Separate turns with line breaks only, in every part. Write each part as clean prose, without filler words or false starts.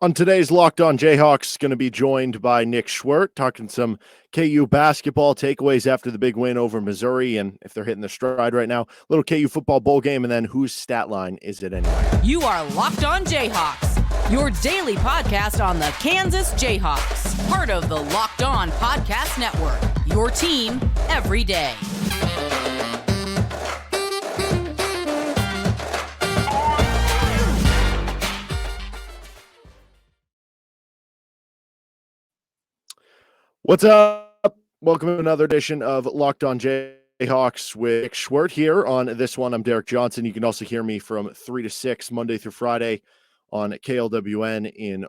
On today's Locked On Jayhawks, going to be joined by Nick Schwert, talking some KU basketball takeaways after the big win over Missouri, and if they're hitting their stride right now, little KU football bowl game, and then whose stat line is it anyway?
You are Locked On Jayhawks, your daily podcast on the Kansas Jayhawks, part of the Locked On Podcast Network, your team every day.
What's up? Welcome to another edition of Locked On Jayhawks with Nick Schwert here. On this one, I'm Derek Johnson. You can also hear me from 3 to 6, Monday through Friday on KLWN in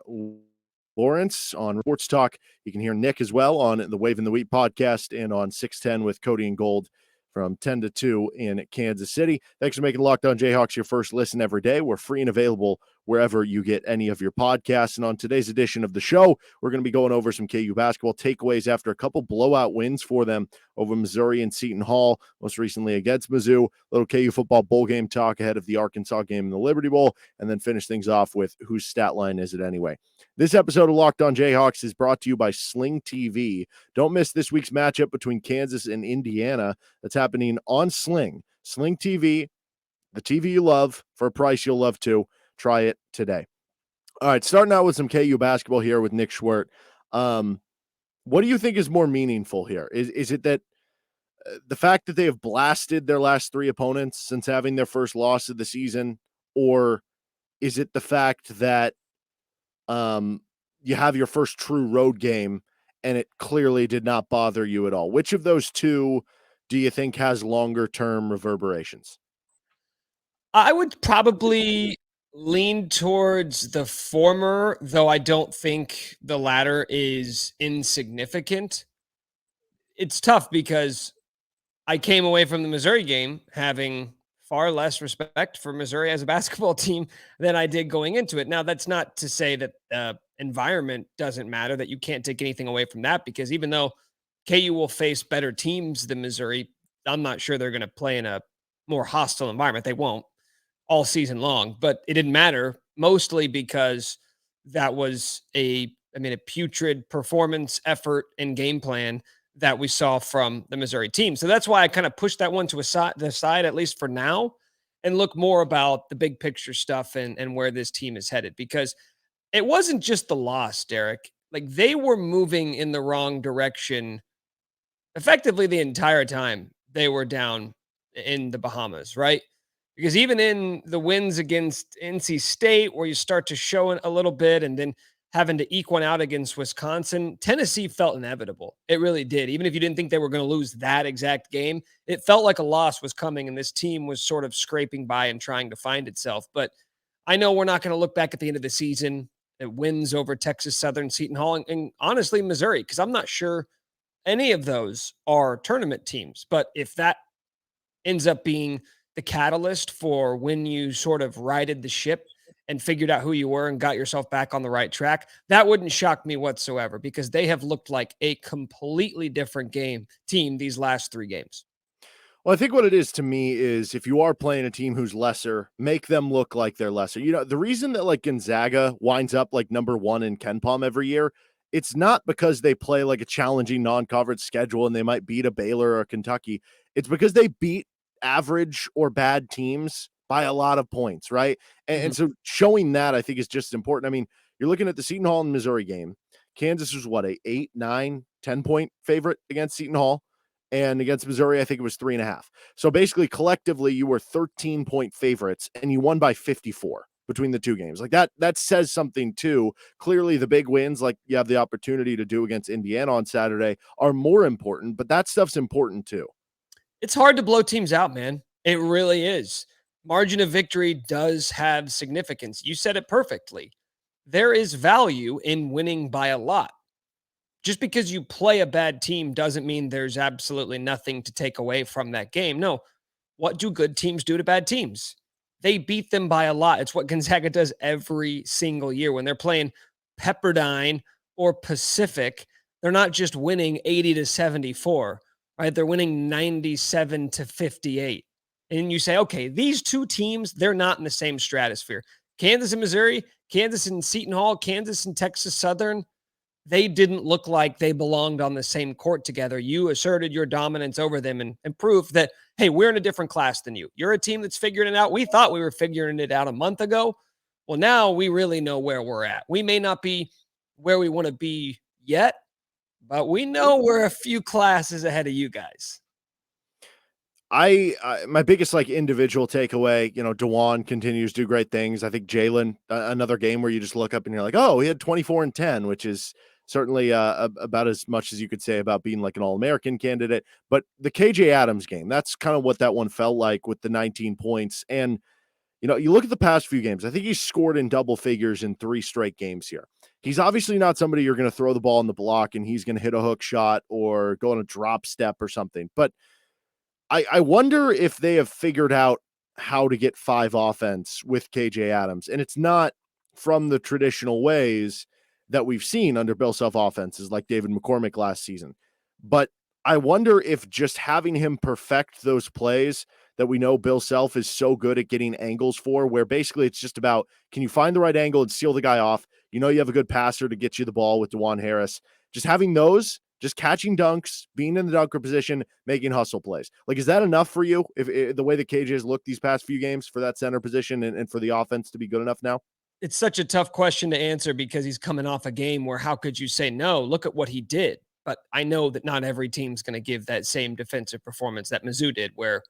Lawrence. On Sports Talk, you can hear Nick as well on the Wave in the Wheat podcast and on 610 with Cody and Gold from 10 to 2 in Kansas City. Thanks for making Locked On Jayhawks your first listen every day. We're free and available wherever you get any of your podcasts. And on today's edition of the show, we're going to be going over some KU basketball takeaways after a couple blowout wins for them over Missouri and Seton Hall, most recently against Mizzou. Little KU football bowl game talk ahead of the Arkansas game in the Liberty Bowl, and then finish things off with whose stat line is it anyway. This episode of Locked On Jayhawks is brought to you by Sling TV. Don't miss this week's matchup between Kansas and Indiana. That's happening on Sling. Sling TV, the TV you love for a price you'll love too. Try it today. All right, starting out with some KU basketball here with Nick Schwert. What do you think is more meaningful here? Is it that the fact that they have blasted their last three opponents since having their first loss of the season, or is it the fact that you have your first true road game and it clearly did not bother you at all? Which of those two do you think has longer term reverberations?
I would probably lean towards the former, though I don't think the latter is insignificant. It's tough because I came away from the Missouri game having far less respect for Missouri as a basketball team than I did going into it. Now, that's not to say that environment doesn't matter, that you can't take anything away from that, because even though KU will face better teams than Missouri, I'm not sure they're going to play in a more hostile environment. They won't all season long, but it didn't matter, mostly because that was a putrid performance, effort, and game plan that we saw from the Missouri team. So that's why I kind of pushed that one to the side, at least for now, and look more about the big picture stuff and where this team is headed, because it wasn't just the loss, Derek. Like, they were moving in the wrong direction effectively the entire time they were down in the Bahamas, right? Because even in the wins against NC State, where you start to show a little bit and then having to eke one out against Wisconsin, Tennessee felt inevitable. It really did. Even if you didn't think they were going to lose that exact game, it felt like a loss was coming, and this team was sort of scraping by and trying to find itself. But I know we're not going to look back at the end of the season at wins over Texas Southern, Seton Hall, and honestly, Missouri, because I'm not sure any of those are tournament teams. But if that ends up being the catalyst for when you sort of righted the ship and figured out who you were and got yourself back on the right track, that wouldn't shock me whatsoever, because they have looked like a completely different team these last three games.
Well, I think what it is to me is, if you are playing a team who's lesser, make them look like they're lesser. You know, the reason that like Gonzaga winds up like number one in KenPom every year, it's not because they play like a challenging non-conference schedule and they might beat a Baylor or a Kentucky. It's because they beat average or bad teams by a lot of points, right? And so showing that, I think, is just important. I mean, you're looking at the Seton Hall and Missouri game. Kansas was what, a 8, 9, 10-point favorite against Seton Hall, and against Missouri, I think it was 3.5. So basically, collectively, you were 13-point favorites, and you won by 54 between the two games. Like that says something too. Clearly, the big wins, like you have the opportunity to do against Indiana on Saturday, are more important, but that stuff's important too.
It's hard to blow teams out, man. It really is. Margin of victory does have significance. You said it perfectly. There is value in winning by a lot. Just because you play a bad team doesn't mean there's absolutely nothing to take away from that game. No. What do good teams do to bad teams? They beat them by a lot. It's what Gonzaga does every single year when they're playing Pepperdine or Pacific. They're not just winning 80-74. Right? They're winning 97-58. And you say, okay, these two teams, they're not in the same stratosphere. Kansas and Missouri, Kansas and Seton Hall, Kansas and Texas Southern, they didn't look like they belonged on the same court together. You asserted your dominance over them and proved that, hey, we're in a different class than you. You're a team that's figuring it out. We thought we were figuring it out a month ago. Well, now we really know where we're at. We may not be where we want to be yet, but we know we're a few classes ahead of you guys.
My biggest individual takeaway, DeJuan continues to do great things. I think Jalen, another game where you just look up and you're like, oh, he had 24 and 10, which is certainly about as much as you could say about being like an All-American candidate. But the KJ Adams game, that's kind of what that one felt like with the 19 points. And, you look at the past few games, I think he's scored in double figures in 3 straight games here. He's obviously not somebody you're going to throw the ball in the block and he's going to hit a hook shot or go on a drop step or something. But I wonder if they have figured out how to get 5 offense with KJ Adams. And it's not from the traditional ways that we've seen under Bill Self offenses like David McCormick last season. But I wonder if just having him perfect those plays that we know Bill Self is so good at getting angles for, where basically it's just about, can you find the right angle and steal the guy off? You have a good passer to get you the ball with DeJuan Harris. Just having those, just catching dunks, being in the dunker position, making hustle plays. Is that enough for you if the way that KJ has looked these past few games for that center position and for the offense to be good enough now?
It's such a tough question to answer because he's coming off a game where how could you say no? Look at what he did. But I know that not every team's going to give that same defensive performance that Mizzou did, where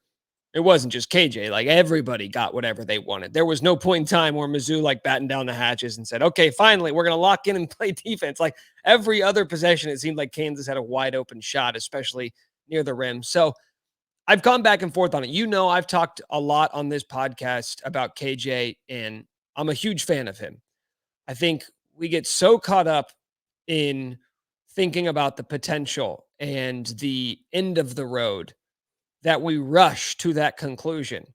it wasn't just KJ. Everybody got whatever they wanted. There was no point in time where Mizzou battened down the hatches and said, okay, finally, we're going to lock in and play defense. Every other possession, it seemed like Kansas had a wide open shot, especially near the rim. So I've gone back and forth on it. I've talked a lot on this podcast about KJ, and I'm a huge fan of him. I think we get so caught up in thinking about the potential and the end of the road that we rush to that conclusion,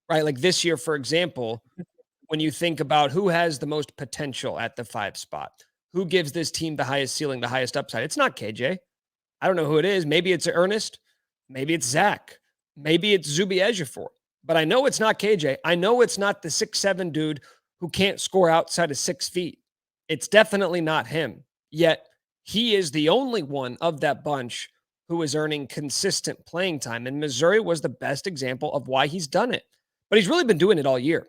right? This year, for example, when you think about who has the most potential at the 5 spot, who gives this team the highest ceiling, the highest upside, it's not KJ. I don't know who it is. Maybe it's Ernest. Maybe it's Zach. Maybe it's Zuby Ejiofor. But I know it's not KJ. I know it's not the 6'7" dude who can't score outside of 6 feet. It's definitely not him. Yet he is the only one of that bunch who is earning consistent playing time. And Missouri was the best example of why he's done it. But he's really been doing it all year.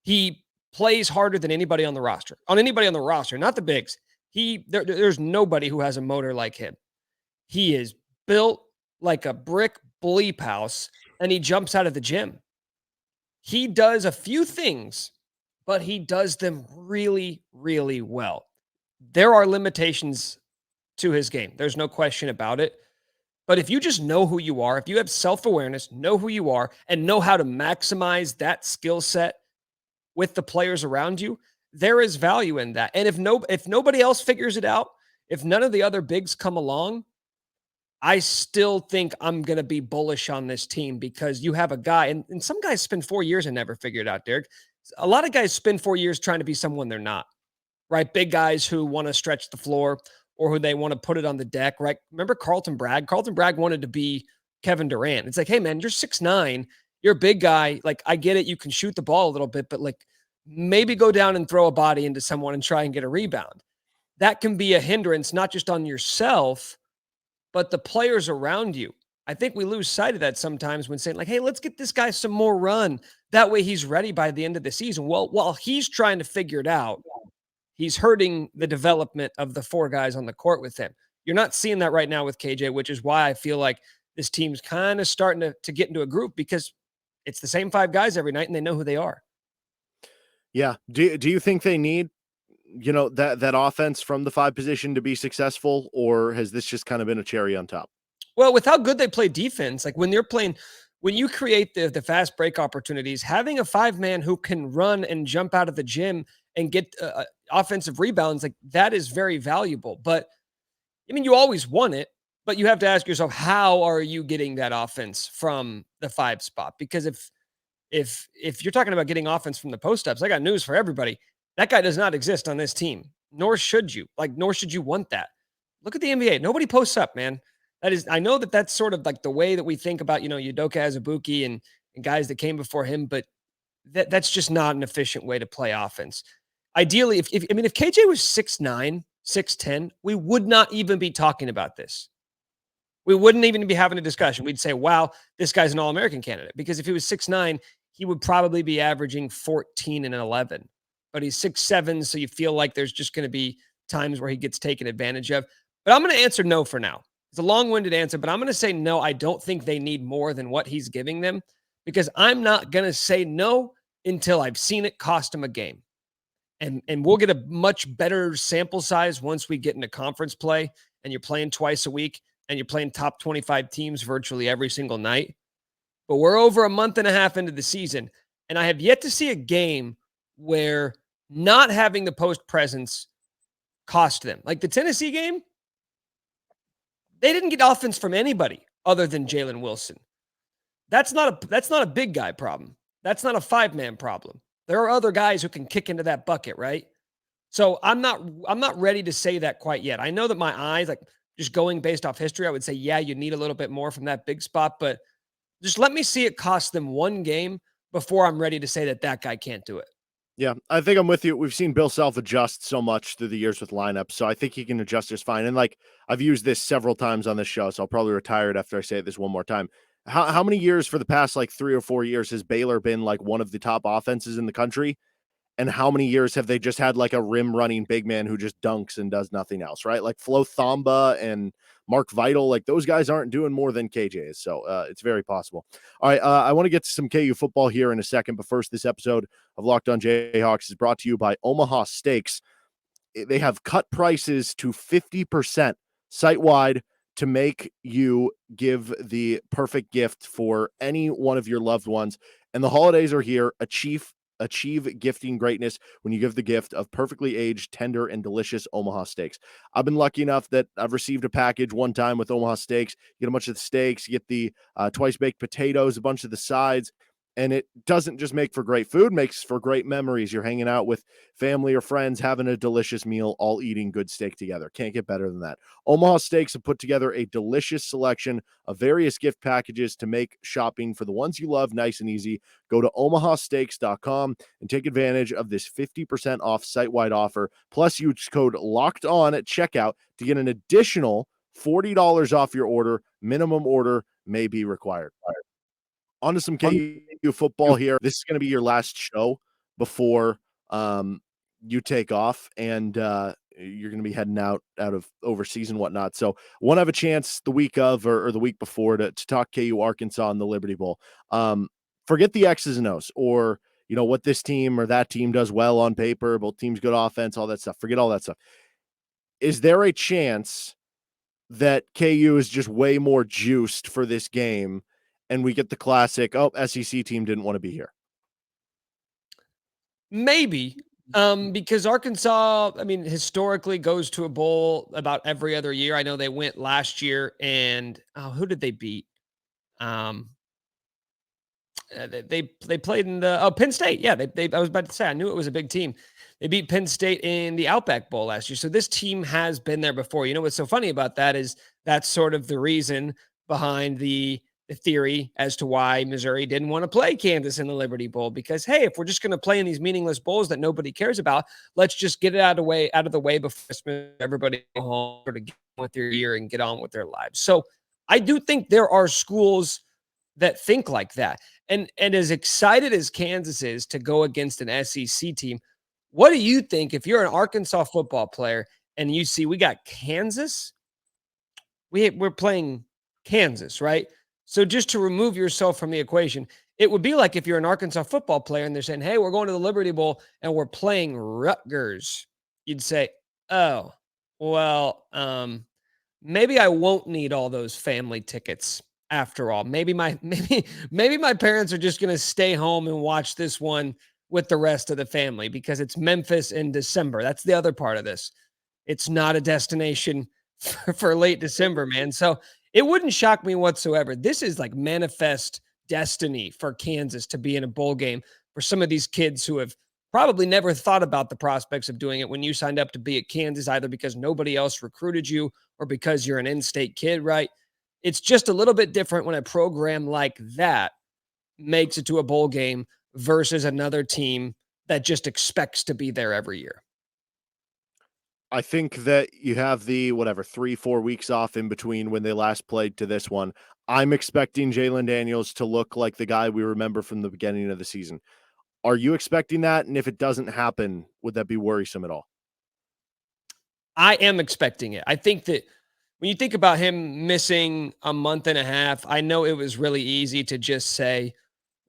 He plays harder than anybody on the roster. On anybody on the roster, not the bigs. There's nobody who has a motor like him. He is built like a brick bleep house, and he jumps out of the gym. He does a few things, but he does them really, really well. There are limitations to his game. There's no question about it. But if you just know who you are, if you have self-awareness, know who you are, and know how to maximize that skill set with the players around you, there is value in that. And if nobody else figures it out, if none of the other bigs come along, I still think I'm going to be bullish on this team because you have a guy, and some guys spend 4 years and never figure it out, Derek. A lot of guys spend 4 years trying to be someone they're not, right? Big guys who want to stretch the floor or who they want to put it on the deck, right? Remember Carlton Bragg? Carlton Bragg wanted to be Kevin Durant. It's hey, man, you're 6'9". You're a big guy. I get it. You can shoot the ball a little bit, but maybe go down and throw a body into someone and try and get a rebound. That can be a hindrance, not just on yourself, but the players around you. I think we lose sight of that sometimes when saying hey, let's get this guy some more run. That way he's ready by the end of the season. Well, while he's trying to figure it out, he's hurting the development of the 4 guys on the court with him. You're not seeing that right now with KJ, which is why I feel like this team's kind of starting to get into a group because it's the same 5 guys every night and they know who they are.
Yeah. Do you think they need, that offense from the 5 position to be successful, or has this just kind of been a cherry on top?
Well, with how good they play defense, when you create the fast break opportunities, having a 5-man who can run and jump out of the gym and get offensive rebounds, that is very valuable. But you always want it, but you have to ask yourself, how are you getting that offense from the 5 spot? Because if you're talking about getting offense from the post-ups, I got news for everybody. That guy does not exist on this team, nor should you. Nor should you want that. Look at the NBA. Nobody posts up, man. I know that's sort of the way that we think about, Udoka Azubuike and guys that came before him, but that's just not an efficient way to play offense. Ideally, if KJ was 6'9", 6'10", we would not even be talking about this. We wouldn't even be having a discussion. We'd say, wow, this guy's an All-American candidate. Because if he was 6'9", he would probably be averaging 14 and 11. But he's 6'7", so you feel like there's just going to be times where he gets taken advantage of. But I'm going to answer no for now. It's a long-winded answer, but I'm going to say no. I don't think they need more than what he's giving them, because I'm not going to say no until I've seen it cost him a game. And we'll get a much better sample size once we get into conference play and you're playing twice a week and you're playing top 25 teams virtually every single night. But we're over a month and a half into the season, and I have yet to see a game where not having the post presence cost them. Like the Tennessee game, they didn't get offense from anybody other than Jalen Wilson. That's not a big guy problem. That's not a 5-man problem. There are other guys who can kick into that bucket, right? So I'm not ready to say that quite yet. I know that my eyes, like just going based off history, I would say, yeah, you need a little bit more from that big spot, but just let me see it cost them one game before I'm ready to say that guy can't do it.
Yeah, I think I'm with you. We've seen Bill Self adjust so much through the years with lineups, so I think he can adjust just fine. And like I've used this several times on this show, so I'll probably retire it after I say it this one more time. How many years for the past like 3 or 4 years has Baylor been like one of the top offenses in the country? And how many years have they just had like a rim running big man who just dunks and does nothing else, right? Like Flo Thamba and Mark Vital, like those guys aren't doing more than KJ is. So it's very possible. All right. I want to get to some KU football here in a second. But first, this episode of Locked On Jayhawks is brought to you by Omaha Steaks. They have cut prices to 50% site-wide to make you give the perfect gift for any one of your loved ones. And the holidays are here. Achieve gifting greatness when you give the gift of perfectly aged, tender, and delicious Omaha steaks. I've been lucky enough that I've received a package one time with Omaha Steaks. You get a bunch of the steaks, you get the twice baked potatoes, a bunch of the sides, and it doesn't just make for great food, makes for great memories. You're hanging out with family or friends, having a delicious meal, all eating good steak together. Can't get better than that. Omaha Steaks have put together a delicious selection of various gift packages to make shopping for the ones you love nice and easy. Go to omahasteaks.com and take advantage of this 50% off site-wide offer. Plus, use code Locked On at checkout to get an additional $40 off your order. Minimum order may be required. On to some KU football here. This is going to be your last show before you take off, and you're going to be heading out of overseas and whatnot. So won't have a chance the week of or the week before to talk KU Arkansas in the Liberty Bowl. Forget the X's and O's or what this team or that team does well on paper. Both teams good offense, all that stuff. Forget all that stuff. Is there a chance that KU is just way more juiced for this game? And we get the classic, SEC team didn't want to be here.
Maybe, because Arkansas, historically goes to a bowl about every other year. I know they went last year, and who did they beat? They played in the Penn State. Yeah, they I was about to say, I knew it was a big team. They beat Penn State in the Outback Bowl last year. So this team has been there before. You know what's so funny about that is that's sort of the reason behind the theory as to why Missouri didn't want to play Kansas in the Liberty Bowl, because, hey, if we're just going to play in these meaningless bowls that nobody cares about, let's just get it out of the way before Christmas. Everybody go home or to get on with their year and get on with their lives. So I do think there are schools that think like that. And as excited as Kansas is to go against an SEC team, what do you think if you're an Arkansas football player and you see we got Kansas? We're playing Kansas, right? So just to remove yourself from the equation, it would be like if you're an Arkansas football player and they're saying, hey, we're going to the Liberty Bowl and we're playing Rutgers. You'd say, oh, well, maybe I won't need all those family tickets after all. Maybe my parents are just going to stay home and watch this one with the rest of the family because it's Memphis in December. That's the other part of this. It's not a destination for late December, man. So it wouldn't shock me whatsoever. This is like manifest destiny for Kansas to be in a bowl game for some of these kids who have probably never thought about the prospects of doing it when you signed up to be at Kansas, either because nobody else recruited you or because you're an in-state kid, right? It's just a little bit different when a program like that makes it to a bowl game versus another team that just expects to be there every year.
I think that you have the 3-4 weeks off in between when they last played to this one. I'm expecting Jalen Daniels to look like the guy we remember from the beginning of the season. Are you expecting that? And if it doesn't happen, would that be worrisome at all?
I am expecting it. I think that when you think about him missing a month and a half, I know it was really easy to just say,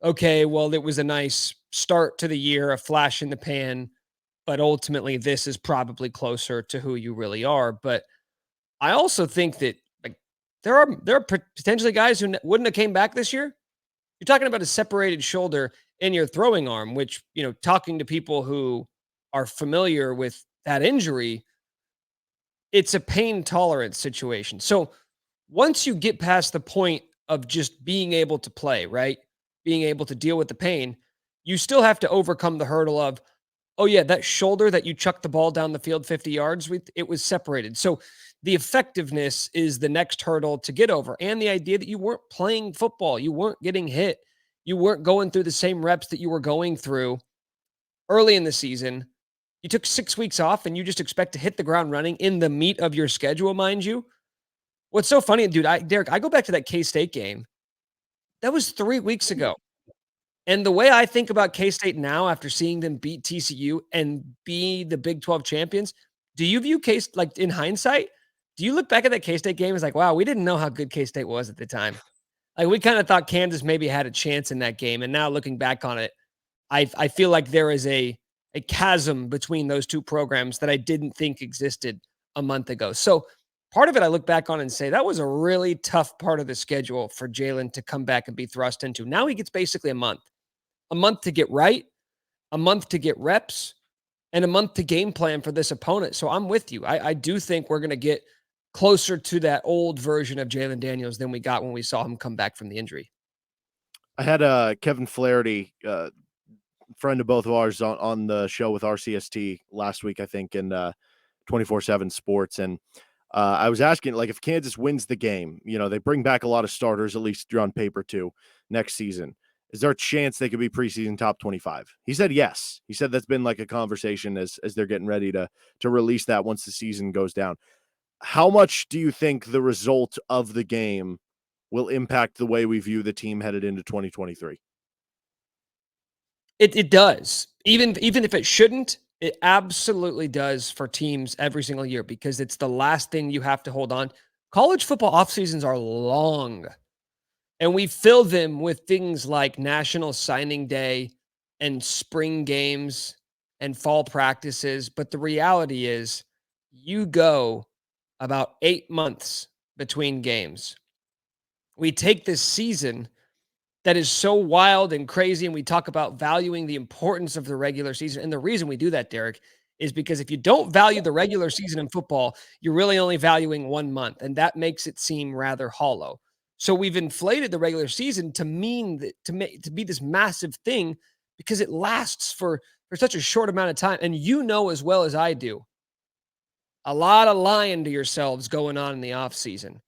okay, well, it was a nice start to the year, a flash in the pan, but ultimately this is probably closer to who you really are. But I also think that there are potentially guys who wouldn't have came back this year. You're talking about a separated shoulder in your throwing arm, which, talking to people who are familiar with that injury, it's a pain tolerance situation. So once you get past the point of just being able to play, right? Being able to deal with the pain, you still have to overcome the hurdle of, oh yeah, that shoulder that you chucked the ball down the field 50 yards with, it was separated. So the effectiveness is the next hurdle to get over. And the idea that you weren't playing football, you weren't getting hit, you weren't going through the same reps that you were going through early in the season. You took 6 weeks off and you just expect to hit the ground running in the meat of your schedule, mind you. What's so funny, dude, Derek, I go back to that K-State game. That was 3 weeks ago. And the way I think about K-State now after seeing them beat TCU and be the Big 12 champions, do you view K-State, like in hindsight, do you look back at that K-State game as like, wow, we didn't know how good K-State was at the time? Like we kind of thought Kansas maybe had a chance in that game. And now looking back on it, I feel like there is a chasm between those two programs that I didn't think existed a month ago. So part of it I look back on and say that was a really tough part of the schedule for Jalen to come back and be thrust into. Now he gets basically a month to get right, a month to get reps, and a month to game plan for this opponent. So I'm with you. I do think we're going to get closer to that old version of Jalen Daniels than we got when we saw him come back from the injury.
I had Kevin Flaherty, friend of both of ours, on the show with RCST last week, I think, in 24/7 Sports. And I was asking, like, if Kansas wins the game, they bring back a lot of starters, at least on paper too, next season. Is there a chance they could be preseason top 25? He said yes. He said that's been like a conversation as they're getting ready to release that once the season goes down. How much do you think the result of the game will impact the way we view the team headed into 2023?
It does. Even if it shouldn't, it absolutely does for teams every single year because it's the last thing you have to hold on. College football off seasons are long. And we fill them with things like National Signing Day and spring games and fall practices. But the reality is you go about 8 months between games. We take this season that is so wild and crazy, and we talk about valuing the importance of the regular season. And the reason we do that, Derek, is because if you don't value the regular season in football, you're really only valuing 1 month, and that makes it seem rather hollow. So we've inflated the regular season to mean that to be this massive thing because it lasts for such a short amount of time. And you know as well as I do, a lot of lying to yourselves going on in the off season,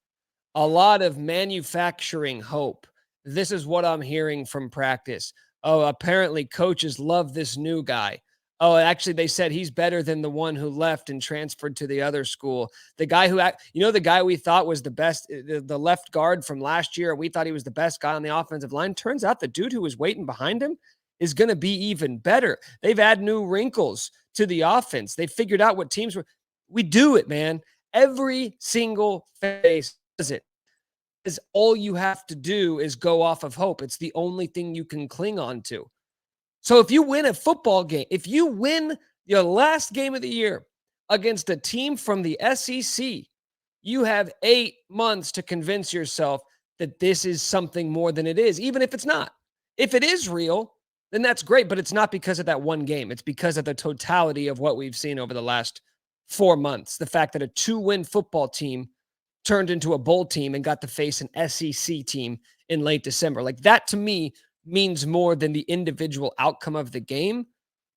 a lot of manufacturing hope. This is what I'm hearing from practice. Oh, apparently coaches love this new guy. Oh, actually, they said he's better than the one who left and transferred to the other school. The guy who, the guy we thought was the best, the left guard from last year, we thought he was the best guy on the offensive line. Turns out the dude who was waiting behind him is going to be even better. They've added new wrinkles to the offense. They figured out what teams were. We do it, man. Every single face does it. Is all you have to do is go off of hope. It's the only thing you can cling on to. So if you win a football game, if you win your last game of the year against a team from the SEC, you have 8 months to convince yourself that this is something more than it is, even if it's not. If it is real, then that's great, but it's not because of that one game. It's because of the totality of what we've seen over the last 4 months. The fact that a 2-win football team turned into a bowl team and got to face an SEC team in late December. Like that to me means more than the individual outcome of the game.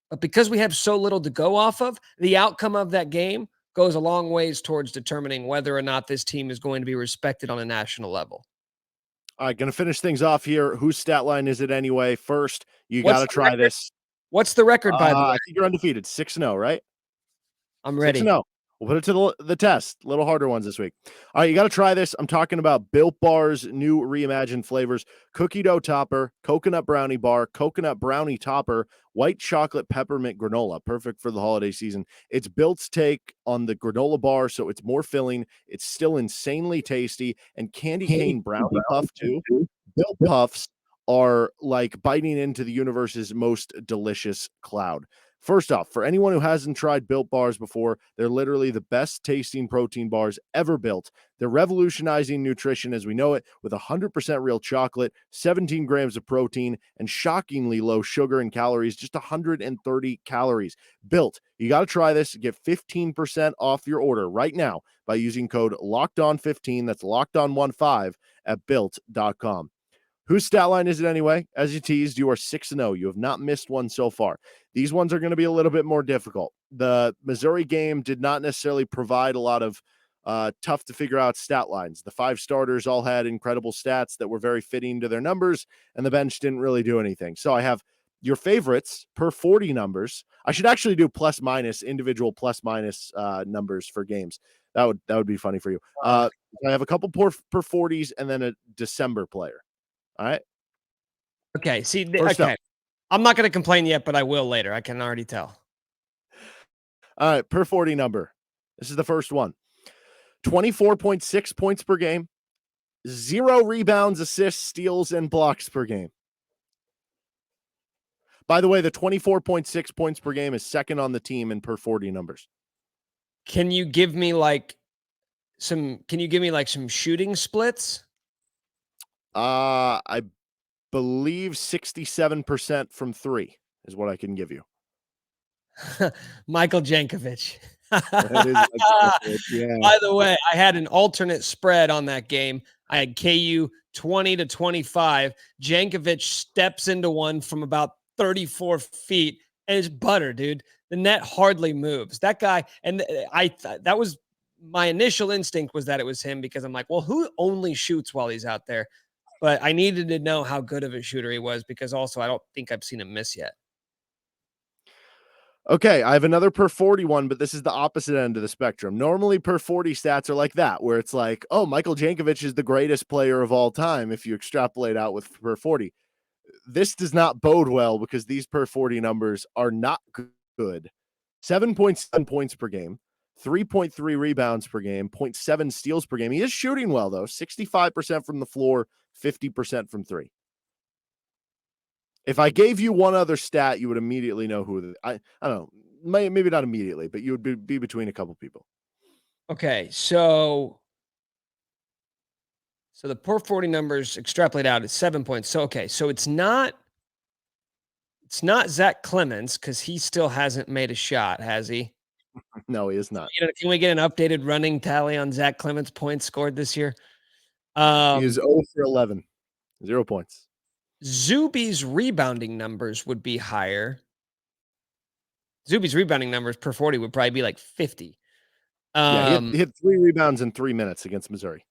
But because we have so little to go off of, the outcome of that game goes a long ways towards determining whether or not this team is going to be respected on a national level.
All right, going to finish things off here. Whose stat line is it anyway? First, you got
What's
to
the
try
record?
this.
What's the record, by the way?
I think you're undefeated. 6-0, right?
I'm
6
ready.
0. We'll put it to the test. Little harder ones this week. All right, you got to try this. I'm talking about Built Bar's new reimagined flavors: cookie dough topper, coconut brownie bar, coconut brownie topper, white chocolate peppermint granola. Perfect for the holiday season. It's Built's take on the granola bar, so it's more filling. It's still insanely tasty, and candy cane brownie puff too. Built Puffs are like biting into the universe's most delicious cloud. First off, for anyone who hasn't tried Built Bars before, they're literally the best tasting protein bars ever built. They're revolutionizing nutrition as we know it with 100% real chocolate, 17 grams of protein, and shockingly low sugar and calories, just 130 calories. Built. You got to try this. Get 15% off your order right now by using code LOCKEDON15. That's LOCKEDON15 at built.com. Whose stat line is it anyway? As you teased, you are 6-0. You have not missed one so far. These ones are going to be a little bit more difficult. The Missouri game did not necessarily provide a lot of tough to figure out stat lines. The 5 starters all had incredible stats that were very fitting to their numbers, and the bench didn't really do anything. So I have your favorites per 40 numbers. I should actually do plus minus, individual plus minus numbers for games. That would be funny for you. I have a couple per 40s and then a December player. All right.
Okay. See,
First
okay.
up.
I'm not going to complain yet, but I will later. I can already tell.
All right. Per 40 number. This is the first one. 24.6 points per game. 0 rebounds, assists, steals, and blocks per game. By the way, the 24.6 points per game is second on the team in per 40 numbers.
Can you give me some shooting splits?
I believe 67% from 3 is what I can give you.
Michael Jankovic.
Yeah.
By the way, I had an alternate spread on that game. I had KU 20-25. Jankovic steps into one from about 34 feet and it's butter, dude. The net hardly moves. That guy, and that was my initial instinct was that it was him because I'm like, well, who only shoots while he's out there? But I needed to know how good of a shooter he was because also I don't think I've seen him miss yet.
Okay, I have another per 41, but this is the opposite end of the spectrum. Normally per 40 stats are like that, where it's like, oh, Michael Jankovic is the greatest player of all time if you extrapolate out with per 40. This does not bode well because these per 40 numbers are not good. 7.7 points per game, 3.3 rebounds per game, 0.7 steals per game. He is shooting well, though, 65% from the floor, 50% from 3. If I gave you one other stat, you would immediately know who I don't know, maybe not immediately, but you would be between a couple people.
Okay, so the per 40 numbers extrapolate out at 7 points. So okay, so it's not Zach Clemens because he still hasn't made a shot, has he?
No, he is not.
Can we get an updated running tally on Zach Clemens' points scored this year?
He is 0 for 11, 0 points.
Zuby's rebounding numbers would be higher. Zuby's rebounding numbers per 40 would probably be like 50.
Yeah, he hit 3 rebounds in 3 minutes against Missouri.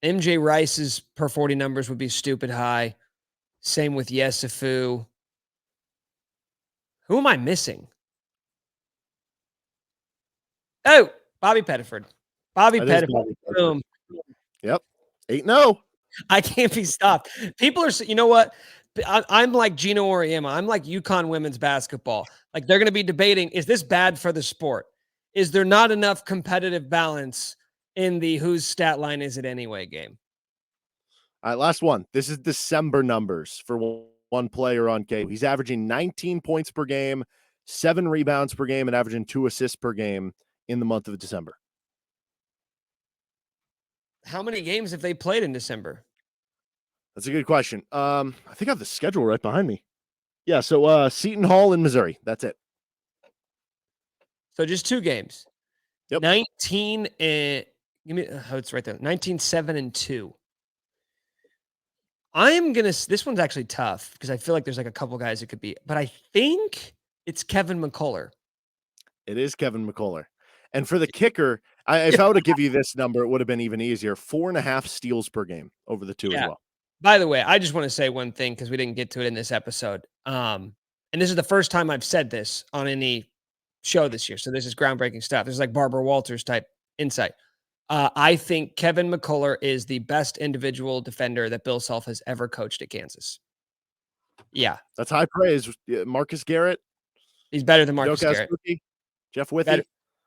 MJ Rice's per 40 numbers would be stupid high. Same with Yesufu. Who am I missing? Oh, Bobby Pettiford. Bobby Pettiford. Boom.
Yep. 8-0.
I can't be stopped. People are, you know what? I'm like Gino Auriemma. I'm like UConn women's basketball. Like they're going to be debating, is this bad for the sport? Is there not enough competitive balance in the whose stat line is it anyway game?
All right, last one. This is December numbers for one player on KU. He's averaging 19 points per game, 7 rebounds per game, and averaging 2 assists per game in the month of December.
How many games have they played in December?
That's a good question. I think I have the schedule right behind me. Yeah, so Seton Hall in Missouri. That's it.
So just 2 games.
Yep.
19 and give me it's right there. 19-7-2. I am gonna. This one's actually tough because I feel like there's like a couple guys it could be, but I think it's Kevin McCullough.
It is Kevin McCullough. And for the kicker, if I were to give you this number, it would have been even easier. 4.5 steals per game over the two as well.
By the way, I just want to say one thing because we didn't get to it in this episode. And this is the first time I've said this on any show this year. So this is groundbreaking stuff. This is like Barbara Walters type insight. I think Kevin McCullough is the best individual defender that Bill Self has ever coached at Kansas. Yeah.
That's high praise. Marcus Garrett.
He's better than Marcus Garrett.
Jeff Withey.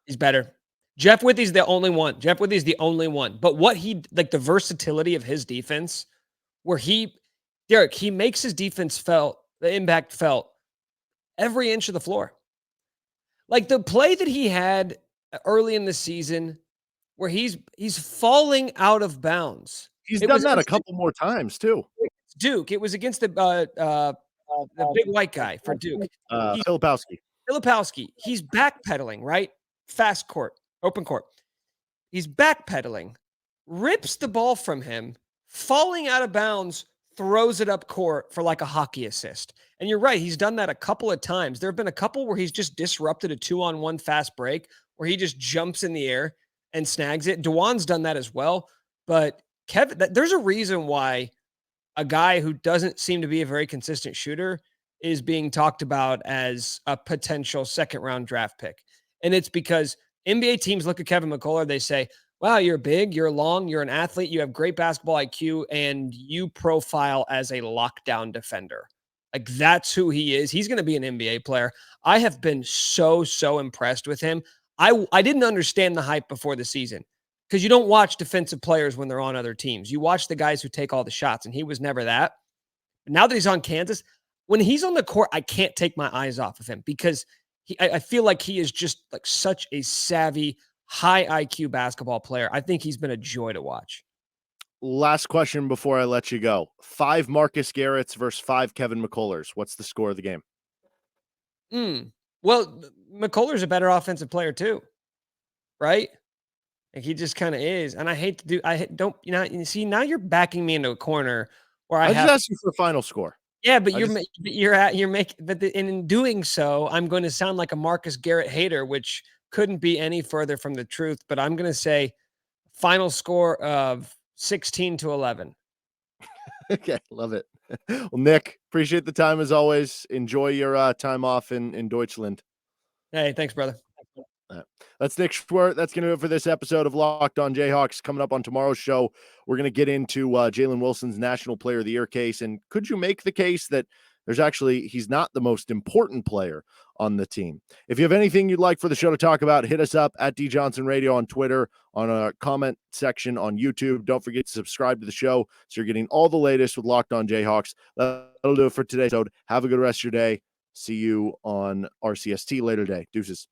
He's better. Jeff Withey's the only one. But what the versatility of his defense, where Derek, he makes his defense the impact felt every inch of the floor. Like the play that he had early in the season where he's falling out of bounds.
He's done that a couple more times too.
Duke. It was against the big white guy for Duke. Filipowski. He's backpedaling, right? Fast court, open court. He's backpedaling, rips the ball from him, falling out of bounds, throws it up court for like a hockey assist. And you're right. He's done that a couple of times. There have been a couple where he's just disrupted a 2-on-1 fast break where he just jumps in the air and snags it. DeJuan's done that as well. But Kevin, there's a reason why a guy who doesn't seem to be a very consistent shooter is being talked about as a potential second-round draft pick. And it's because NBA teams look at Kevin McCullough, they say, wow, you're big, you're long, you're an athlete, you have great basketball IQ, and you profile as a lockdown defender. Like, that's who he is. He's going to be an NBA player. I have been so impressed with him. I didn't understand the hype before the season because you don't watch defensive players when they're on other teams. You watch the guys who take all the shots, and he was never that. But now that he's on Kansas, when he's on the court, I can't take my eyes off of him because I feel like he is just like such a savvy, high IQ basketball player. I think he's been a joy to watch.
Last question before I let you go. 5 Marcus Garrett's versus 5 Kevin McCullough's. What's the score of the game?
Well, McCullough's a better offensive player too, right? Like he just kind of is. And you see, now you're backing me into a corner where I
just asked you for a final score.
Yeah, but in doing so, I'm going to sound like a Marcus Garrett hater, which couldn't be any further from the truth. But I'm going to say final score of 16-11.
Okay, love it. Well, Nick, appreciate the time as always. Enjoy your time off in Deutschland.
Hey, thanks, brother.
That's Nick Schwert. That's going to do it for this episode of Locked On Jayhawks. Coming up on tomorrow's show, we're going to get into Jalen Wilson's National Player of the Year case. And could you make the case that he's not the most important player on the team? If you have anything you'd like for the show to talk about, hit us up at D Johnson Radio on Twitter, on a comment section on YouTube. Don't forget to subscribe to the show so you're getting all the latest with Locked On Jayhawks. That'll do it for today's episode. Have a good rest of your day. See you on RCST later today. Deuces.